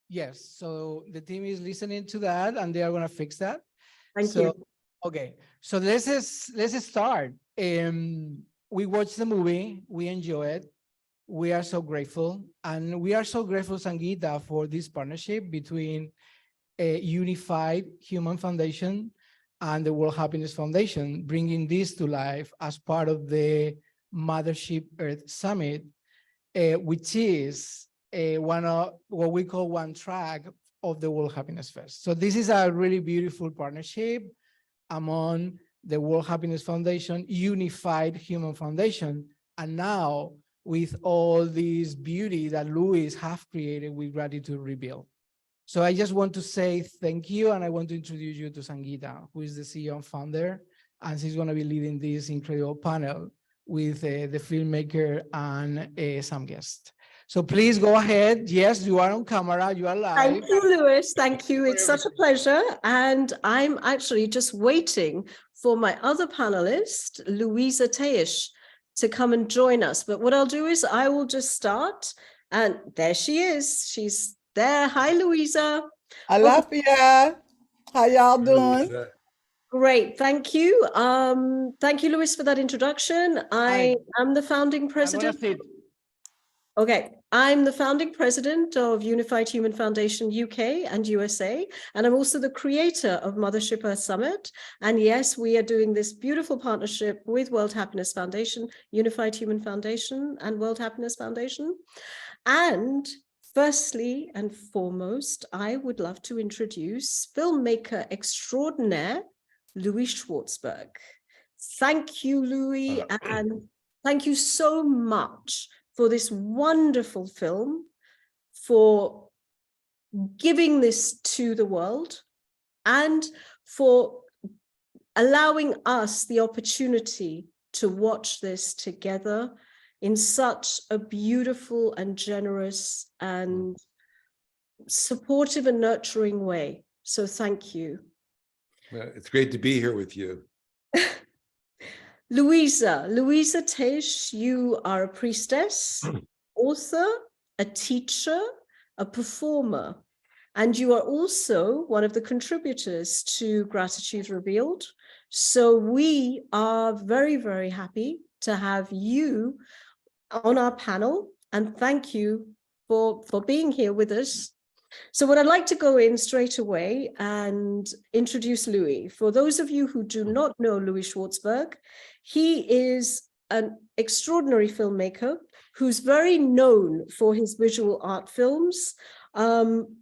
Yes, so the team is listening to that and they are going to fix that. Thank you. Okay, so let's start. We watched the movie, we enjoy it. We are so grateful, and we are so grateful, Sangeeta, for this partnership between a Unified Human Foundation and the World Happiness Foundation, bringing this to life as part of the Mothership Earth Summit, which is one of what we call one track of the World Happiness Fest. So this is a really beautiful partnership among the World Happiness Foundation, Unified Human Foundation, and now with all this beauty that Louie have created with Gratitude Rebuild. So I just want to say thank you, and I want to introduce you to Sangeeta, who is the CEO and founder, and she's going to be leading this incredible panel with the filmmaker and some guests. So please go ahead. Yes, you are on camera. You are live. Thank you, Louis. Thank you. It's such a pleasure. And I'm actually just waiting for my other panelist, Luisah Teish, to come and join us. But what I'll do is I will just start. And there she is. She's there. Hi, Luisah. Alafia. How y'all doing? Great. Thank you. Thank you, Louis, for that introduction. I am the founding president. Okay, I'm the founding president of Unified Human Foundation UK and USA, and I'm also the creator of Mothership Earth Summit. And yes, we are doing this beautiful partnership with World Happiness Foundation, Unified Human Foundation and World Happiness Foundation. And firstly and foremost, I would love to introduce filmmaker extraordinaire, Louie Schwartzberg. Thank you, Louie, and thank you so much for this wonderful film, for giving this to the world, and for allowing us the opportunity to watch this together in such a beautiful and generous and supportive and nurturing way. So thank you. Well, it's great to be here with you. Luisah Teish, you are a priestess, author, a teacher, a performer, and you are also one of the contributors to Gratitude Revealed. So we are very, very happy to have you on our panel, and thank you for being here with us. So what I'd like to go in straight away and introduce Louie. For those of you who do not know Louie Schwartzberg, he is an extraordinary filmmaker who's very known for his visual art films,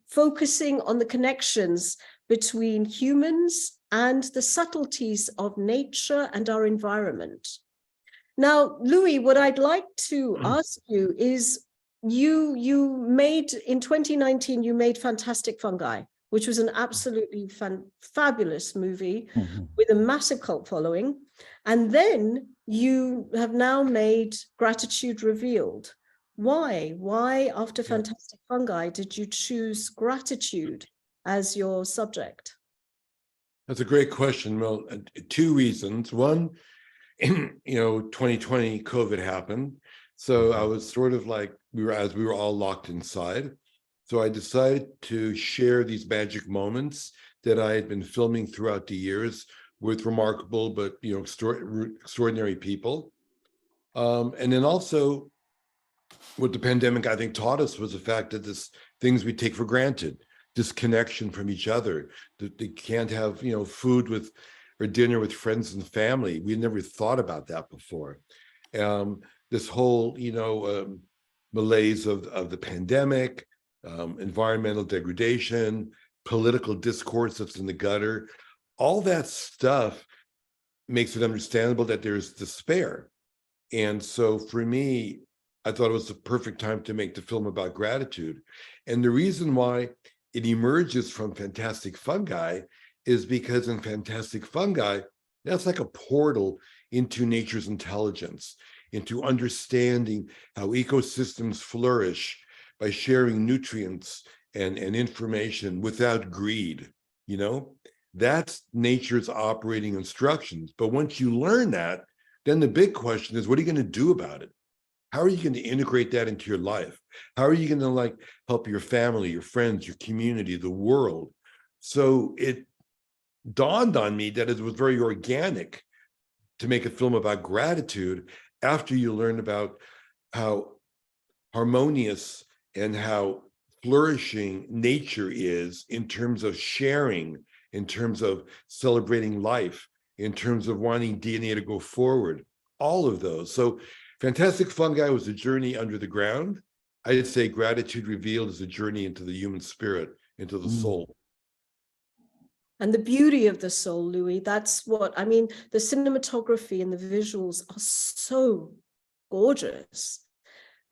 focusing on the connections between humans and the subtleties of nature and our environment. Now, Louie, what I'd like to ask you is, you made, in 2019, you made Fantastic Fungi, which was an absolutely fabulous movie with a massive cult following. And then you have now made Gratitude Revealed. Why? Why, after Fantastic Fungi, did you choose gratitude as your subject? That's a great question. Well, two reasons. One, 2020 COVID happened. So I was sort of like, we were all locked inside. So I decided to share these magic moments that I had been filming throughout the years with remarkable, but extraordinary people. And then also, what the pandemic, I think, taught us was the fact that things we take for granted, disconnection from each other, that they can't have, food with or dinner with friends and family. We never thought about that before. This whole, malaise of the pandemic, environmental degradation, political discourse that's in the gutter, all that stuff makes it understandable that there's despair. And so for me, I thought it was the perfect time to make the film about gratitude. And the reason why it emerges from Fantastic Fungi is because in Fantastic Fungi, that's like a portal into nature's intelligence, into understanding how ecosystems flourish by sharing nutrients and information without greed. That's nature's operating instructions. But once you learn that, then the big question is, what are you going to do about it? How are you going to integrate that into your life? How are you going to like help your family, your friends, your community, the world? So it dawned on me that it was very organic to make a film about gratitude after you learn about how harmonious and how flourishing nature is in terms of sharing, in terms of celebrating life, in terms of wanting DNA to go forward, all of those. So Fantastic Fungi was a journey under the ground. I'd say Gratitude Revealed is a journey into the human spirit, into the soul. And the beauty of the soul, Louie, that's what, I mean, the cinematography and the visuals are so gorgeous.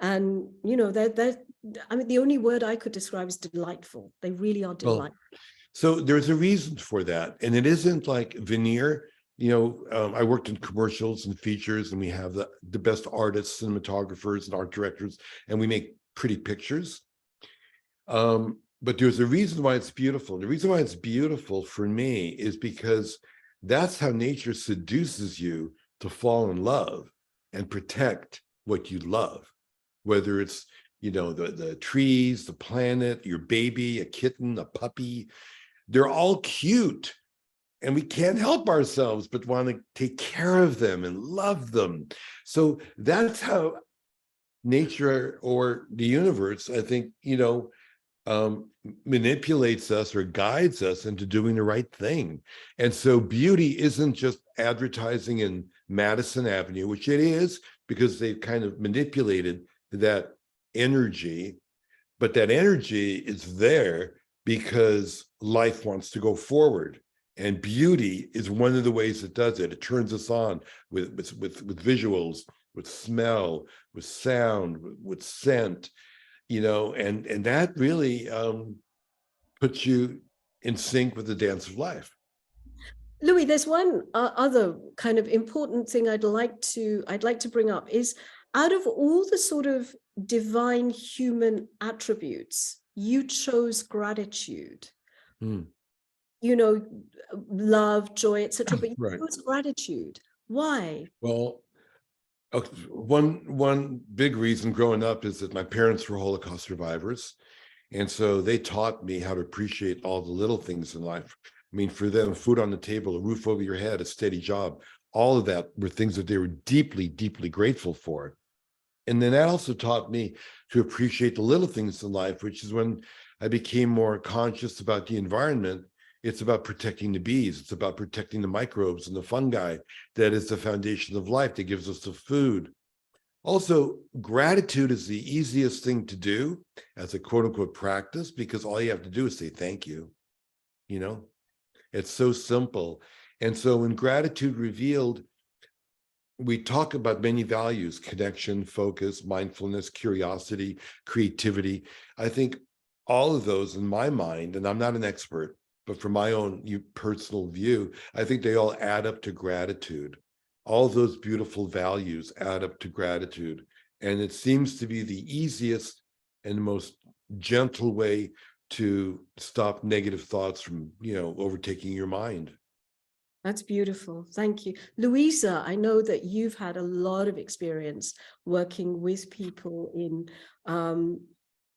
And, you know, I mean, the only word I could describe is delightful. They really are delightful. So there's a reason for that. And it isn't like veneer. I worked in commercials and features, and we have the best artists, cinematographers, and art directors, and we make pretty pictures. But there's a reason why it's beautiful. The reason why it's beautiful for me is because that's how nature seduces you to fall in love and protect what you love, whether it's, the trees, the planet, your baby, a kitten, a puppy. They're all cute. And we can't help ourselves but want to take care of them and love them. So that's how nature or the universe, I think, manipulates us or guides us into doing the right thing. And so beauty isn't just advertising in Madison Avenue, which it is, because they've kind of manipulated that energy, but that energy is there because life wants to go forward. And beauty is one of the ways it does it. It turns us on with visuals, with smell, with sound, with scent, and that really puts you in sync with the dance of life. Louie, there's one other kind of important thing I'd like to bring up is, out of all the sort of divine human attributes, you chose gratitude. Love, joy, etc. But you chose gratitude. Why? Well, one big reason growing up is that my parents were Holocaust survivors. And so they taught me how to appreciate all the little things in life. I mean, for them, food on the table, a roof over your head, a steady job, all of that were things that they were deeply, deeply grateful for. And then that also taught me to appreciate the little things in life, which is when I became more conscious about the environment. It's about protecting the bees. It's about protecting the microbes and the fungi that is the foundation of life, that gives us the food. Also, gratitude is the easiest thing to do as a quote unquote practice, because all you have to do is say thank you. It's so simple. And so in Gratitude Revealed, we talk about many values: connection, focus, mindfulness, curiosity, creativity. I think all of those, in my mind, and I'm not an expert, but from my own personal view, I think they all add up to gratitude. All those beautiful values add up to gratitude. And it seems to be the easiest and most gentle way to stop negative thoughts from, overtaking your mind. That's beautiful. Thank you. Luisah, I know that you've had a lot of experience working with people in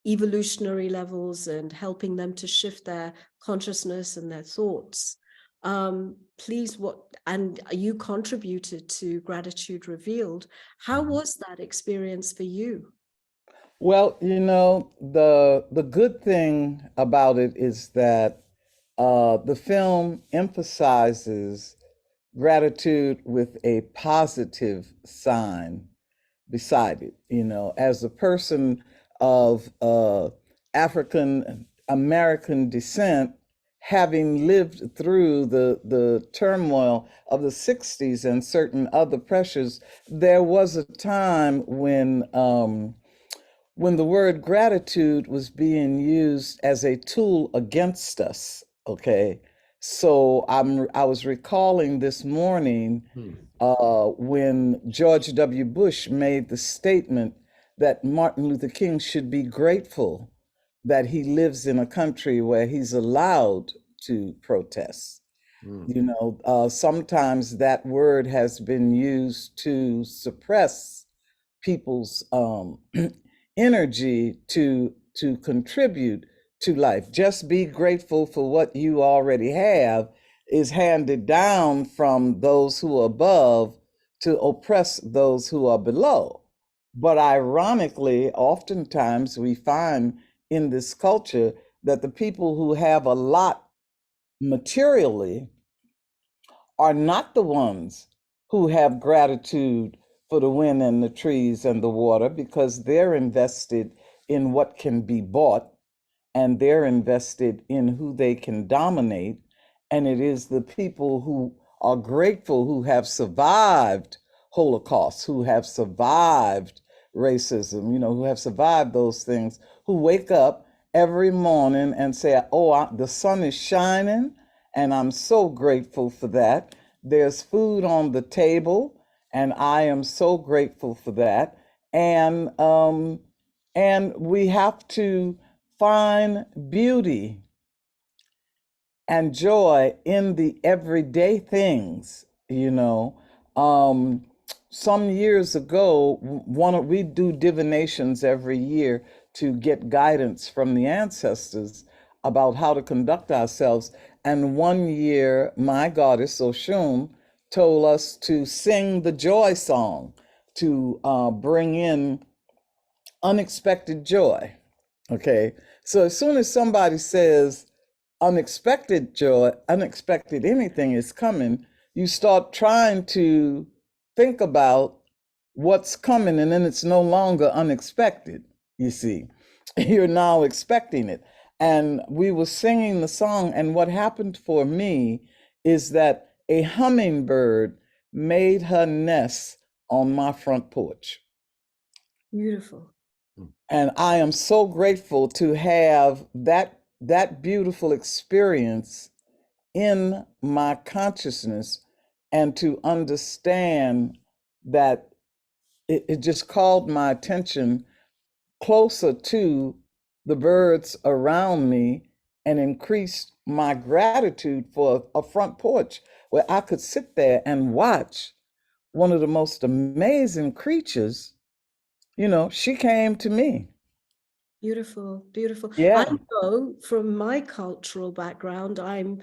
evolutionary levels and helping them to shift their consciousness and their thoughts. Please, and you contributed to Gratitude Revealed. How was that experience for you? Well, the good thing about it is that the film emphasizes gratitude with a positive sign beside it. As a person of African American descent, having lived through the turmoil of the 60s and certain other pressures, there was a time when the word gratitude was being used as a tool against us. Okay, so I was recalling this morning when George W. Bush made the statement that Martin Luther King should be grateful that he lives in a country where he's allowed to protest. Sometimes that word has been used to suppress people's energy to contribute to life. Just be grateful for what you already have is handed down from those who are above to oppress those who are below. But ironically, oftentimes we find in this culture that the people who have a lot materially are not the ones who have gratitude for the wind and the trees and the water, because they're invested in what can be bought, and they're invested in who they can dominate. And it is the people who are grateful, who have survived Holocaust, who have survived racism, who have survived those things, who wake up every morning and say, oh, the sun is shining, and I'm so grateful for that. There's food on the table, and I am so grateful for that. And we have to find beauty and joy in the everyday things. Some years ago, we do divinations every year to get guidance from the ancestors about how to conduct ourselves. And one year, my goddess Oshun told us to sing the joy song to bring in unexpected joy. Okay, so as soon as somebody says unexpected joy, unexpected anything is coming, you start trying to think about what's coming, and then it's no longer unexpected. You see, you're now expecting it. And we were singing the song, and what happened for me is that a hummingbird made her nest on my front porch. Beautiful. And I am so grateful to have that beautiful experience in my consciousness, and to understand that it just called my attention closer to the birds around me and increased my gratitude for a front porch where I could sit there and watch one of the most amazing creatures. She came to me. Beautiful, beautiful. Yeah. I know from my cultural background, I'm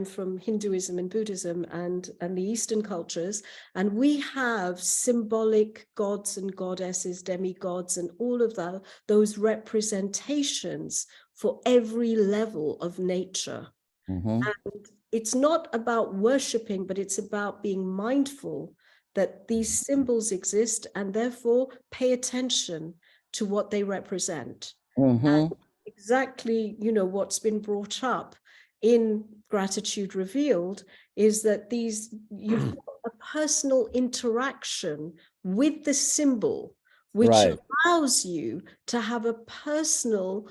from Hinduism and Buddhism and the Eastern cultures, and we have symbolic gods and goddesses, demigods, and all of those representations for every level of nature. Mm-hmm. And it's not about worshiping, but it's about being mindful that these symbols exist, and therefore pay attention to what they represent. Mm-hmm. And exactly, what's been brought up in Gratitude Revealed is that you've got a personal interaction with the symbol, which Right. allows you to have a personal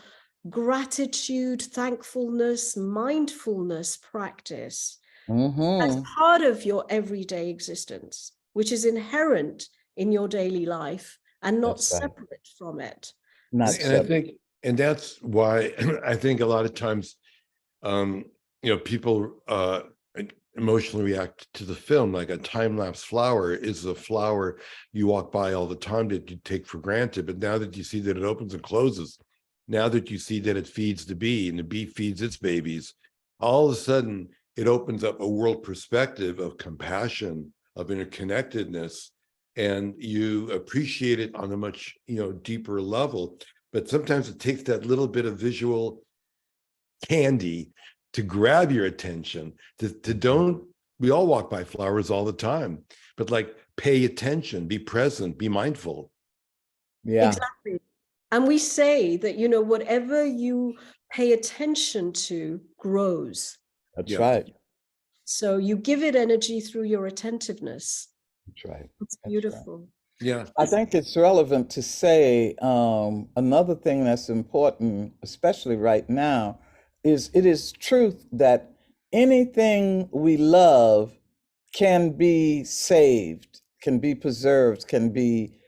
gratitude, thankfulness, mindfulness practice as part of your everyday existence, which is inherent in your daily life and not That's right. separate from it. Not And I separate. think, and that's why I think a lot of times, people emotionally react to the film. Like a time-lapse flower is a flower you walk by all the time that you take for granted. But now that you see that it opens and closes, now that you see that it feeds the bee and the bee feeds its babies, all of a sudden it opens up a world perspective of compassion, of interconnectedness, and you appreciate it on a much deeper level. But sometimes it takes that little bit of visual candy to grab your attention, we all walk by flowers all the time, but pay attention, be present, be mindful. Yeah. Exactly. And we say that, whatever you pay attention to grows. That's right. So you give it energy through your attentiveness. That's right. It's beautiful. Right. Yeah. I think it's relevant to say another thing that's important, especially right now, is it is truth that anything we love can be saved, can be preserved, can be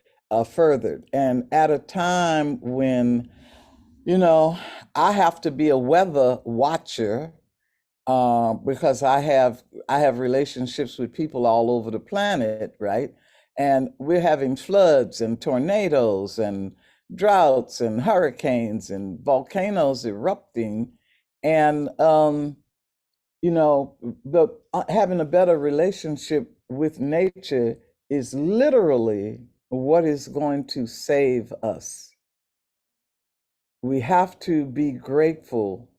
furthered. And at a time when, I have to be a weather watcher because I have relationships with people all over the planet, right? And we're having floods and tornadoes and droughts and hurricanes and volcanoes erupting. And, you know, having a better relationship with nature is literally what is going to save us. We have to be grateful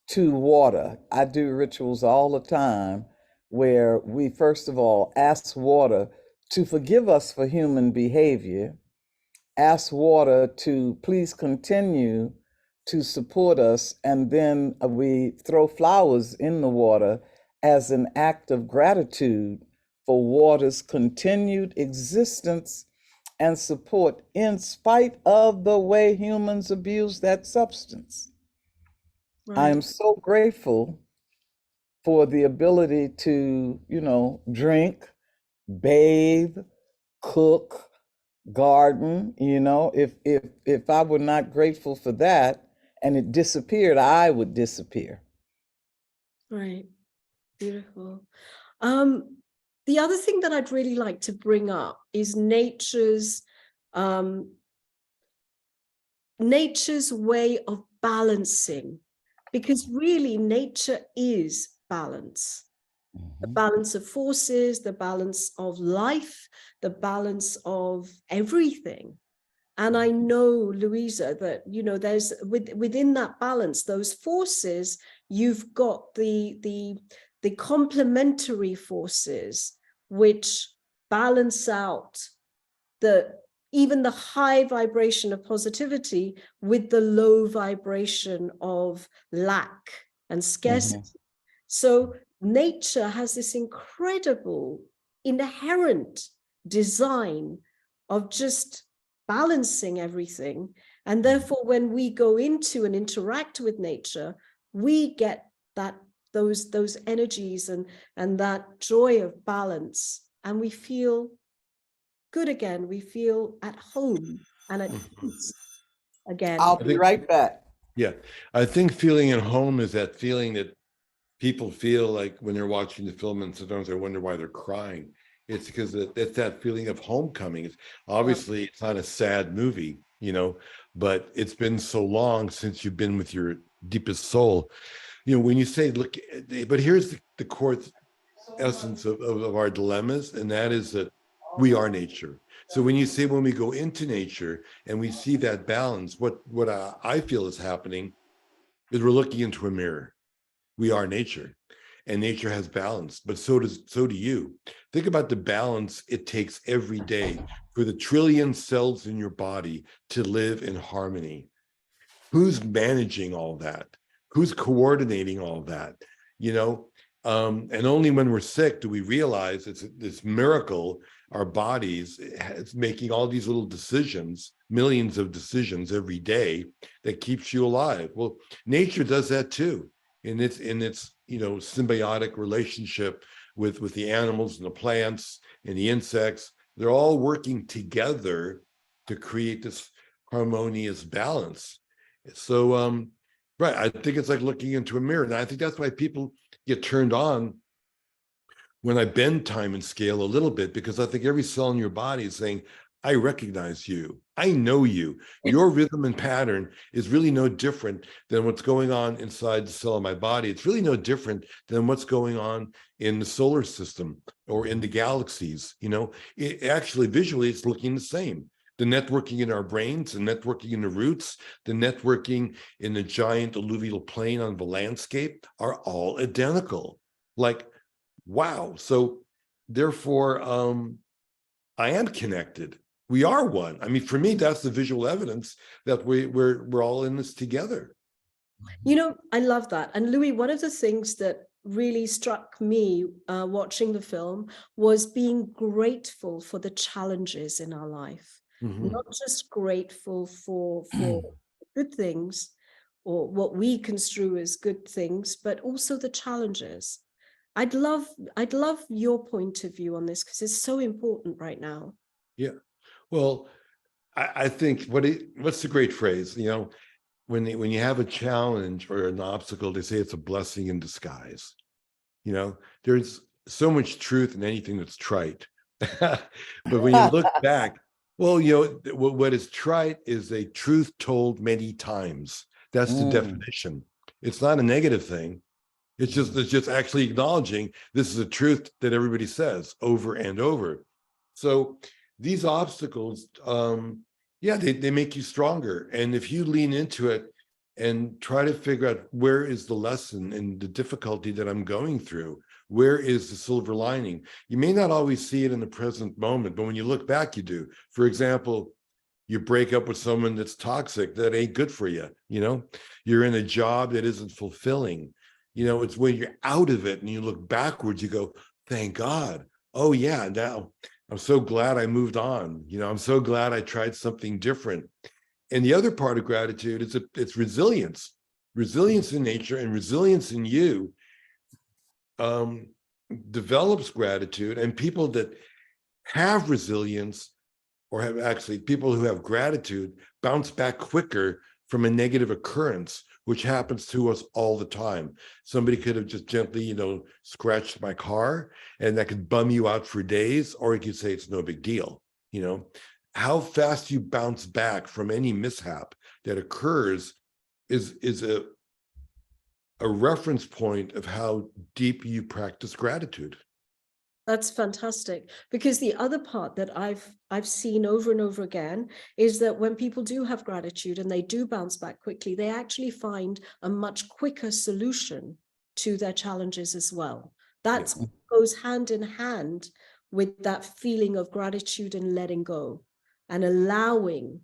to water. I do rituals all the time where we, first of all, ask water to forgive us for human behavior, ask water to please continue to support us, and then we throw flowers in the water as an act of gratitude for water's continued existence and support in spite of the way humans abuse that substance. I am so grateful for the ability to, you know, drink, bathe, cook, garden. You know, if I were not grateful for that and it disappeared, I would disappear. Right. Beautiful. The other thing that I'd really like to bring up is nature's way of balancing, because really nature is balance. The balance of forces, the balance of life, the balance of everything. And I know, Luisah, that, you know, there's within that balance, those forces, you've got the complementary forces which balance out even the high vibration of positivity with the low vibration of lack and scarcity. So nature has this incredible inherent design of just balancing everything. And therefore, when we go into and interact with nature, we get those energies and that joy of balance, and we feel good again. We feel at home and at peace again. I'll be right back. Yeah, I think feeling at home is that feeling that people feel like when they're watching the film, and sometimes I wonder why they're crying. It's because it's that feeling of homecoming. It's obviously it's not a sad movie, you know, but it's been so long since you've been with your deepest soul. You know, when you say, look, but here's the core essence of our dilemmas, and that is that we are nature. So when you say, when we go into nature and we see that balance, what I feel is happening is we're looking into a mirror. We are nature, and nature has balance, but so do you. Think about the balance it takes every day for the trillion cells in your body to live in harmony. Who's managing all that? Who's coordinating all that? You know, and only when we're sick do we realize it's this miracle. Our bodies, it's making all these little decisions, millions of decisions every day that keeps you alive. Well, nature does that too. In its you know, symbiotic relationship with the animals and the plants and the insects, they're all working together to create this harmonious balance. So right, I think it's like looking into a mirror, and I think that's why people get turned on when I bend time and scale a little bit, because I think every cell in your body is saying, I recognize you. I know you. Your rhythm and pattern is really no different than what's going on inside the cell of my body. It's really no different than what's going on in the solar system or in the galaxies. You know, it actually visually it's looking the same. The networking in our brains, the networking in the roots, the networking in the giant alluvial plain on the landscape are all identical. Like, wow. So therefore, I am connected. We are one. I mean, for me, that's the visual evidence that we're all in this together. You know, I love that. And Louie, one of the things that really struck me watching the film was being grateful for the challenges in our life. Not just grateful for good things or what we construe as good things, but also the challenges. I'd love your point of view on this, because it's so important right now. Yeah. Well, I think what's the great phrase? You know, when you have a challenge or an obstacle, they say it's a blessing in disguise. You know, there's so much truth in anything that's trite. But when you look back, well, what is trite is a truth told many times. That's the definition. It's not a negative thing. It's just actually acknowledging this is a truth that everybody says over and over. So these obstacles, yeah, they make you stronger. And if you lean into it and try to figure out where is the lesson and the difficulty that I'm going through, where is the silver lining? You may not always see it in the present moment, but when you look back, you do. For example, you break up with someone that's toxic, that ain't good for you. You're in a job that isn't fulfilling. It's when you're out of it and you look backwards, you go, thank God. Oh yeah, now I'm so glad I moved on. I'm so glad I tried something different. And the other part of gratitude is it's resilience in nature, and resilience in you develops gratitude. And people that have resilience, or have actually people who have gratitude, bounce back quicker from a negative occurrence, which happens to us all the time. Somebody could have just gently, scratched my car, and that could bum you out for days, or you could say it's no big deal. How fast you bounce back from any mishap that occurs is a reference point of how deep you practice gratitude. That's fantastic, because the other part that I've seen over and over again is that when people do have gratitude and they do bounce back quickly, they actually find a much quicker solution to their challenges as well. That goes hand in hand with that feeling of gratitude and letting go and allowing,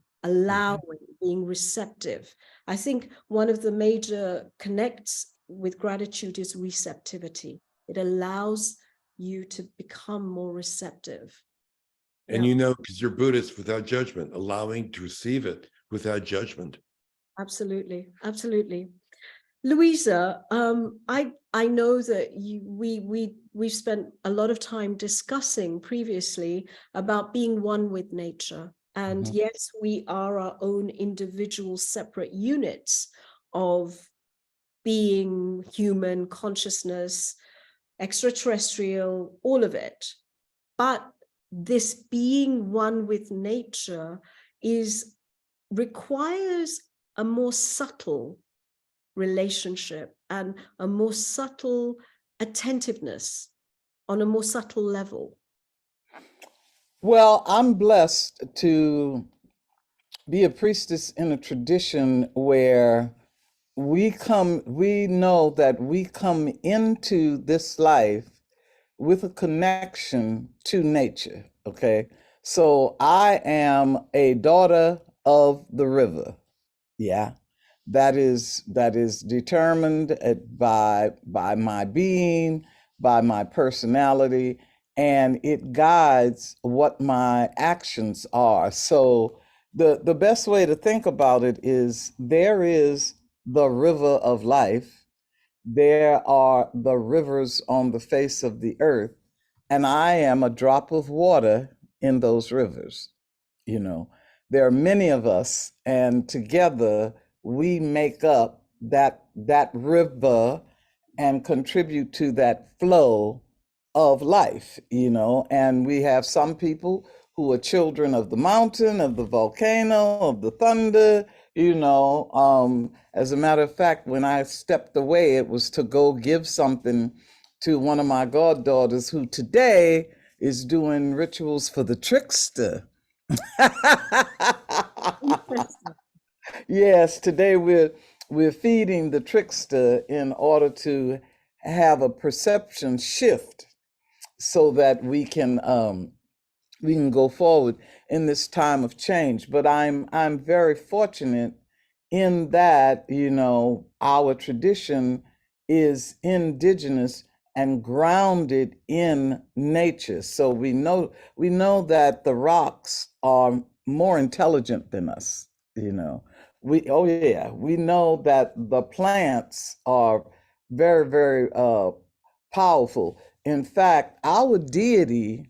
being receptive. I think one of the major connects with gratitude is receptivity. It allows you to become more receptive. And because you're Buddhist, without judgment, allowing to receive it without judgment. Absolutely. Luisah, I know that we've spent a lot of time discussing previously about being one with nature. And yes, we are our own individual separate units of being, human consciousness, extraterrestrial, all of it. But this being one with nature requires a more subtle relationship and a more subtle attentiveness on a more subtle level. Well, I'm blessed to be a priestess in a tradition where we know that we come into this life with a connection to nature. Okay. So I am a daughter of the river. Yeah. That is determined by my being, by my personality, and it guides what my actions are. So the best way to think about it is there is the river of life. There are the rivers on the face of the earth, and I am a drop of water in those rivers. There are many of us, and together we make up that river and contribute to that flow of life, and we have some people who are children of the mountain, of the volcano, of the thunder. As a matter of fact, when I stepped away, it was to go give something to one of my goddaughters, who today is doing rituals for the trickster. Yes, today we're feeding the trickster in order to have a perception shift so that we can go forward in this time of change. But I'm very fortunate in that, our tradition is indigenous and grounded in nature. So we know that the rocks are more intelligent than us. We know that the plants are very, very powerful. In fact, our deity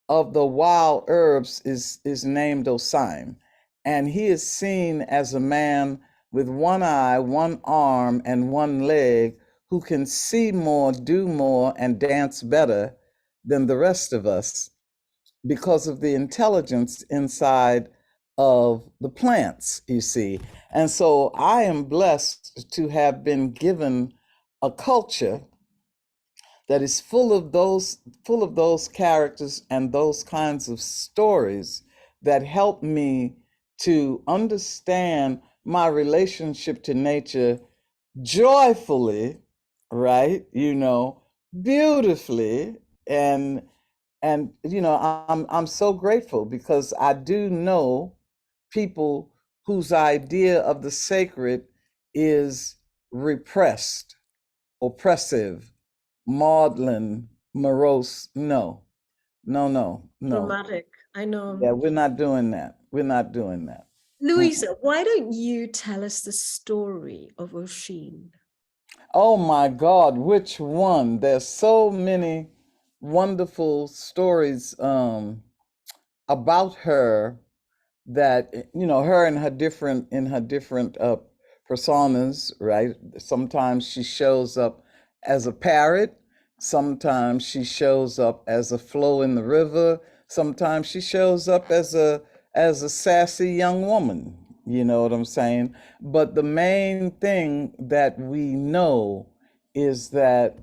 of the wild herbs is named Osime, and he is seen as a man with one eye, one arm, and one leg, who can see more, do more, and dance better than the rest of us. because of the intelligence inside of the plants, you see. And so I am blessed to have been given a culture that is full of those characters and those kinds of stories that help me to understand my relationship to nature joyfully, right? You know, beautifully, and you know, I'm so grateful because I do know people whose idea of the sacred is repressed, oppressive, maudlin, morose. No, no, no, no. Dramatic. I know. Yeah, we're not doing that. We're not doing that. Luisah, why don't you tell us the story of Osheen? Oh my God, which one? There's so many wonderful stories about her that you know her and her different personas, right? Sometimes she shows up as a parrot, sometimes she shows up as a flow in the river, sometimes she shows up as a sassy young woman, you know what I'm saying? But the main thing that we know is that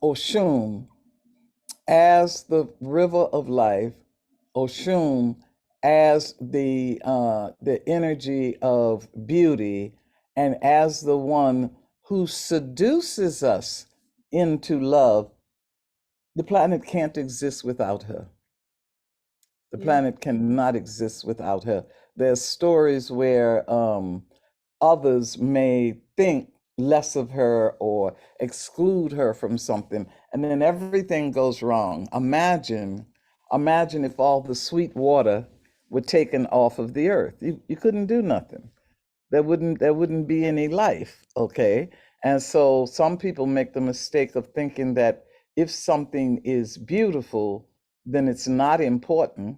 Oshun, as the river of life, Oshun as the energy of beauty, and as the one who seduces us into love. The planet can't exist without her. The Yeah. planet cannot exist without her. There's stories where others may think less of her or exclude her from something, and then everything goes wrong. Imagine if all the sweet water were taken off of the earth. You couldn't do nothing. There wouldn't be any life, okay? And so some people make the mistake of thinking that if something is beautiful, then it's not important.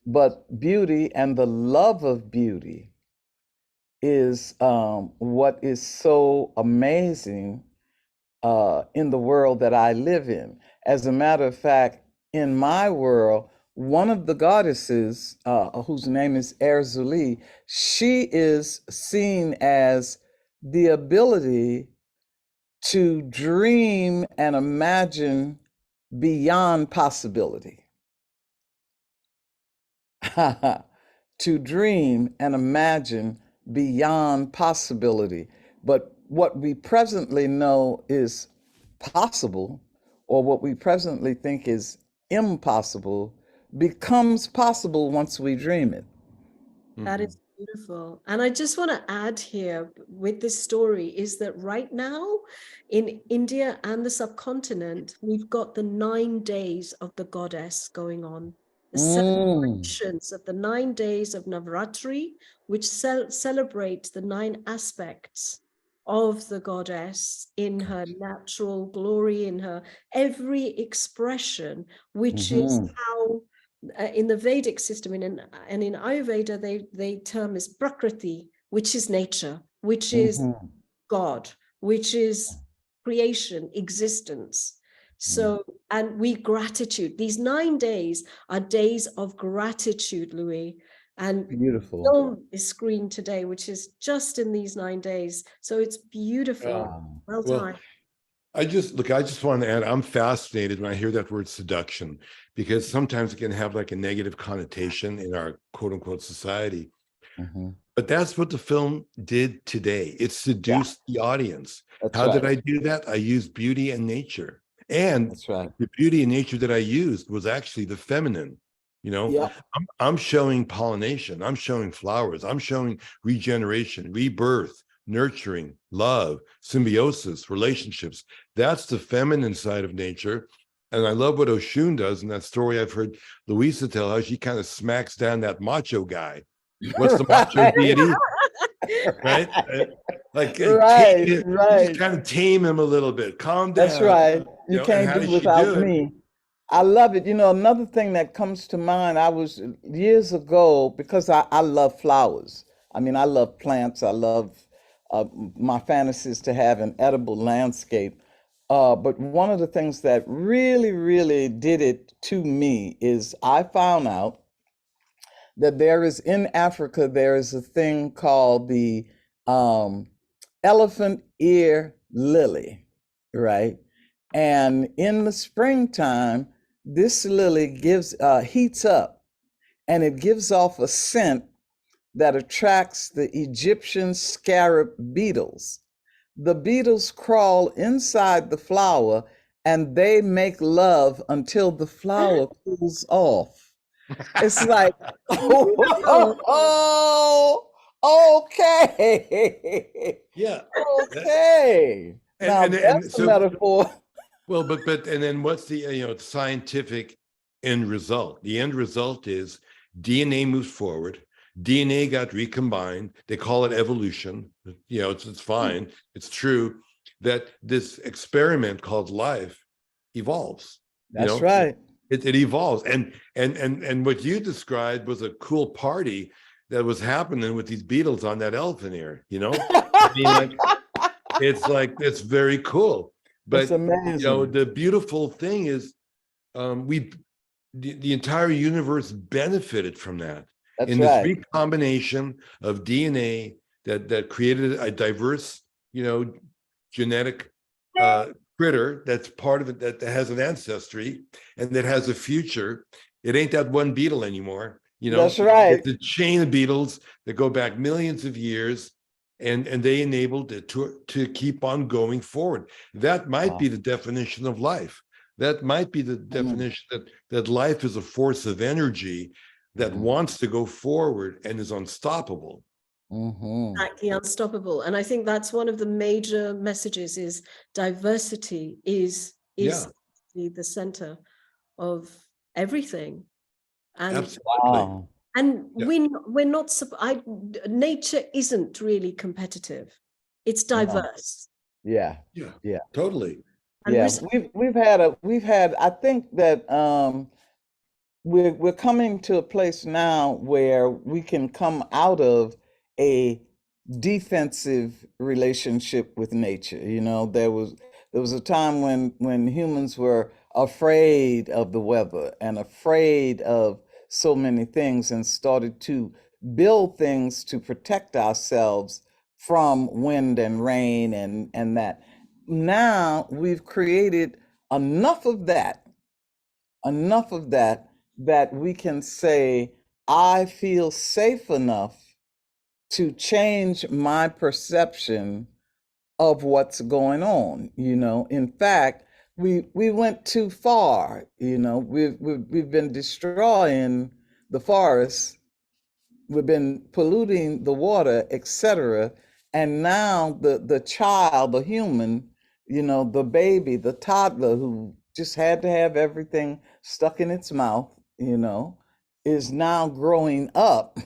But beauty and the love of beauty is what is so amazing in the world that I live in. As a matter of fact, in my world, one of the goddesses, whose name is Erzuli, she is seen as the ability to dream and imagine beyond possibility. To dream and imagine beyond possibility. But what we presently know is possible, or what we presently think is impossible, becomes possible once we dream it. That is beautiful. And I just want to add here with this story is that right now in India and the subcontinent, we've got the 9 days of the goddess going on. The celebrations of the 9 days of Navratri, which celebrate the 9 aspects of the goddess in her natural glory, in her every expression, which is how in the Vedic system and in Ayurveda, they term as Prakriti, which is nature, which is God, which is creation, existence. So, and we gratitude. These 9 days are days of gratitude, Louis. And Beautiful. film is screened today, which is just in these 9 days. So it's beautiful. Well timed. I just want to add, I'm fascinated when I hear that word seduction, because sometimes it can have like a negative connotation in our quote unquote society. But that's what the film did today. It seduced the audience. How did I do that? I used beauty and nature. And That's right. the beauty and nature that I used was actually the feminine. You know, I'm showing pollination, I'm showing flowers, I'm showing regeneration, rebirth, nurturing, love, symbiosis, relationships. That's the feminine side of nature. And I love what Oshun does in that story I've heard Luisah tell, how she kind of smacks down that macho guy. What's the macho deity? Right? Like, just kind of tame him a little bit. Calm down. That's right. You know, can't do without me. I love it. You know, another thing that comes to mind, I was years ago, because I love flowers. I mean, I love plants. I love, my fantasy is to have an edible landscape. but one of the things that really did it to me is I found out that there is in Africa, there is a thing called the elephant ear lily, right? And in the springtime, this lily gives heats up and it gives off a scent that attracts the Egyptian scarab beetles. The beetles crawl inside the flower and they make love until the flower cools off. It's like, oh, okay. Yeah. Okay. Now that's a So, metaphor. well, but and then what's the scientific end result? The end result is DNA moves forward. DNA got recombined. They call it evolution. It's fine. It's true that this experiment called life evolves. That's right. It evolves. And what you described was a cool party that was happening with these beetles on that elephant ear. I mean, it's very cool. But it's amazing. The beautiful thing is the entire universe benefited from that. That's in right. this recombination of DNA that created a diverse, genetic critter that's part of it that has an ancestry and that has a future. It ain't that one beetle anymore. That's right. It's a chain of beetles that go back millions of years, and they enabled it to keep on going forward. That might be the definition of life. That might be the definition that life is a force of energy that wants to go forward and is unstoppable. Exactly, unstoppable. And I think that's one of the major messages is diversity is the center of everything. And absolutely. And we're not, nature isn't really competitive. It's diverse. Yeah. Totally. And we've had I think that we're coming to a place now where we can come out of a defensive relationship with nature. There was a time when humans were afraid of the weather and afraid of so many things and started to build things to protect ourselves from wind and rain and that. Now we've created enough of that that we can say, I feel safe enough to change my perception of what's going on. In fact, we went too far. We've been destroying the forests, we've been polluting the water, etc. And now the child, the human, the baby, the toddler who just had to have everything stuck in its mouth, is now growing up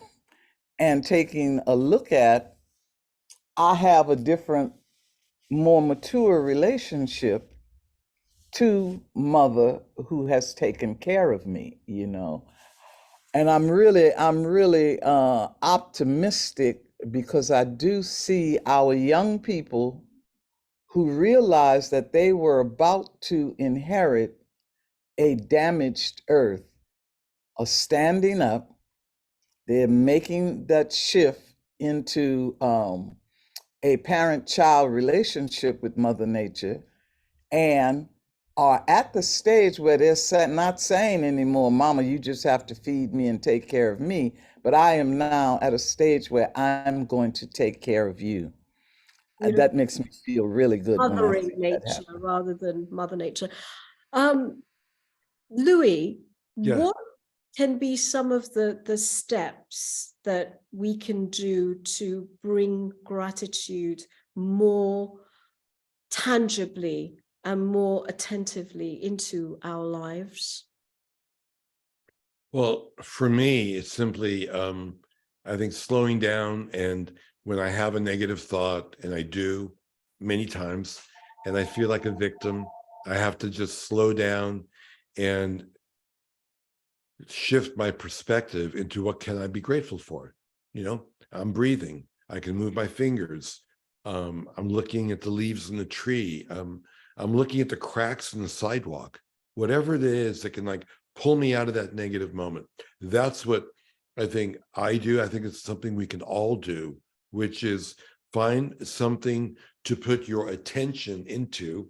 and taking a look at, I have a different, more mature relationship to mother who has taken care of me, And I'm really optimistic because I do see our young people who realize that they were about to inherit a damaged earth are standing up. They're making that shift into a parent-child relationship with Mother Nature and are at the stage where they're not saying anymore, Mama, you just have to feed me and take care of me. But I am now at a stage where I'm going to take care of you. And that makes me feel really good. Mothering nature rather than Mother Nature. Louie, what can be some of the steps that we can do to bring gratitude more tangibly and more attentively into our lives? Well, for me, it's simply, I think, slowing down. And when I have a negative thought, and I do many times, and I feel like a victim, I have to just slow down and shift my perspective into what can I be grateful for? I'm breathing. I can move my fingers. I'm looking at the leaves in the tree. I'm looking at the cracks in the sidewalk, whatever it is that can like pull me out of that negative moment. That's what I think I do. I think it's something we can all do, which is find something to put your attention into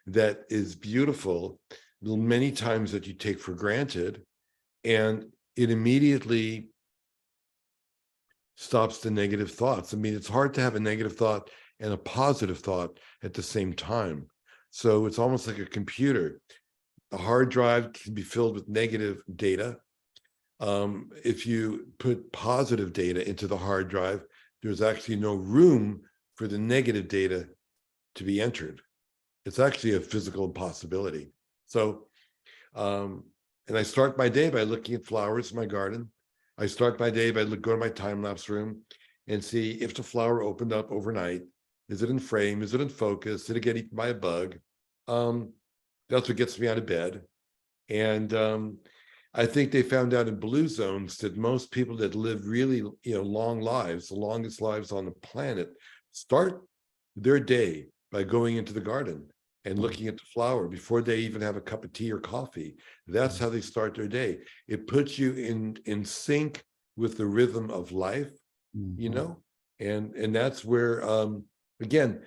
that is beautiful, many times that you take for granted, and it immediately stops the negative thoughts. I mean, it's hard to have a negative thought and a positive thought at the same time. So it's almost like a computer. A hard drive can be filled with negative data. If you put positive data into the hard drive, there's actually no room for the negative data to be entered. It's actually a physical impossibility. So, and I start my day by looking at flowers in my garden. I start my day by go to my time-lapse room and see if the flower opened up overnight. Is it in frame? Is it in focus? Did it get eaten by a bug? That's what gets me out of bed. And I think they found out in blue zones that most people that live really, long lives, the longest lives on the planet, start their day by going into the garden and looking at the flower before they even have a cup of tea or coffee. That's how they start their day. It puts you in sync with the rhythm of life, and that's where, again,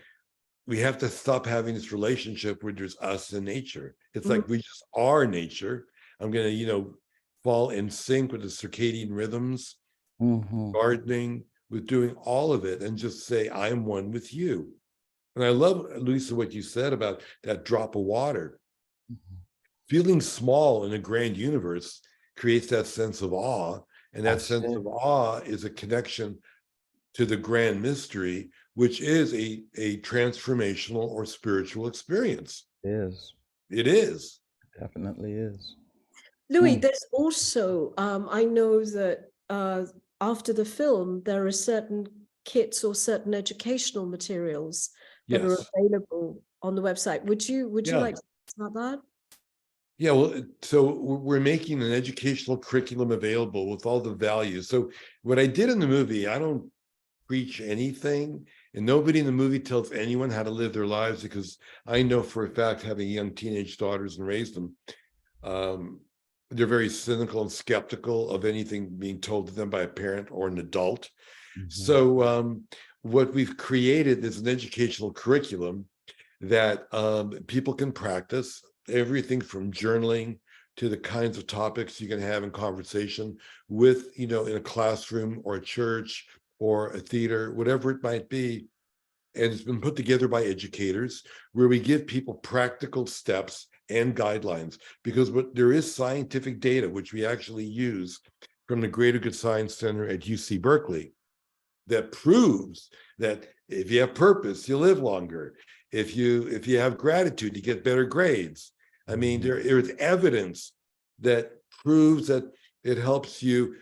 we have to stop having this relationship where there's us and nature. It's like we just are nature. I'm going to, fall in sync with the circadian rhythms, gardening, with doing all of it, and just say, I am one with you. And I love, Luisah, what you said about that drop of water. Feeling small in a grand universe creates that sense of awe. And that sense of awe is a connection to the grand mystery, which is a transformational or spiritual experience. It is. Definitely is. Louie, there's also, I know that after the film, there are certain kits or certain educational materials that are available on the website. Would you like to talk about that? Yeah, well, so we're making an educational curriculum available with all the values. So what I did in the movie, I don't preach anything, and nobody in the movie tells anyone how to live their lives, because I know for a fact, having young teenage daughters and raised them, they're very cynical and skeptical of anything being told to them by a parent or an adult. So what we've created is an educational curriculum that people can practice everything from journaling to the kinds of topics you can have in conversation with, in a classroom or a church or a theater, whatever it might be. And it's been put together by educators, where we give people practical steps and guidelines, because there is scientific data, which we actually use from the Greater Good Science Center at UC Berkeley, that proves that if you have purpose, you live longer. If you have gratitude, you get better grades. I mean, there is evidence that proves that it helps you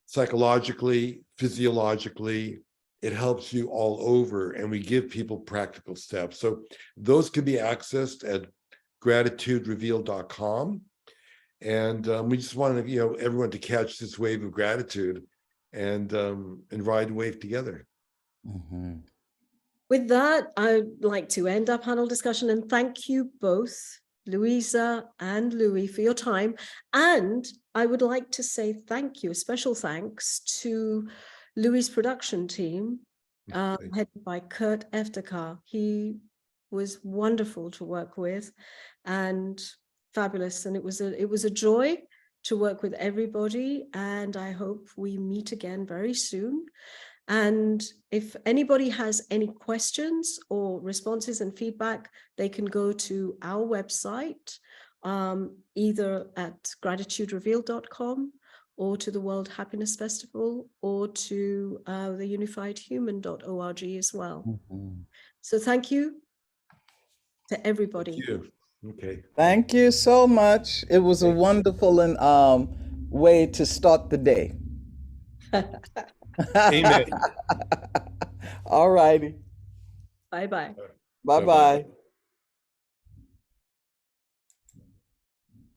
psychologically, physiologically. It helps you all over, and we give people practical steps. So those can be accessed at gratituderevealed.com. And we just wanted, everyone to catch this wave of gratitude and ride the wave together. With that, I'd like to end our panel discussion and thank you both, Luisah and Louie, for your time. And I would like to say thank you, a special thanks to Louie's production team, headed by Kurt Eftekar. He was wonderful to work with and fabulous. And it was a joy to work with everybody. And I hope we meet again very soon. And if anybody has any questions or responses and feedback, they can go to our website, either at gratituderevealed.com or to the World Happiness Festival or to the unifiedhuman.org as well. So thank you to everybody. Thank you. Okay. Thank you so much. It was a wonderful and way to start the day. Amen. All righty. Bye-bye. Bye-bye.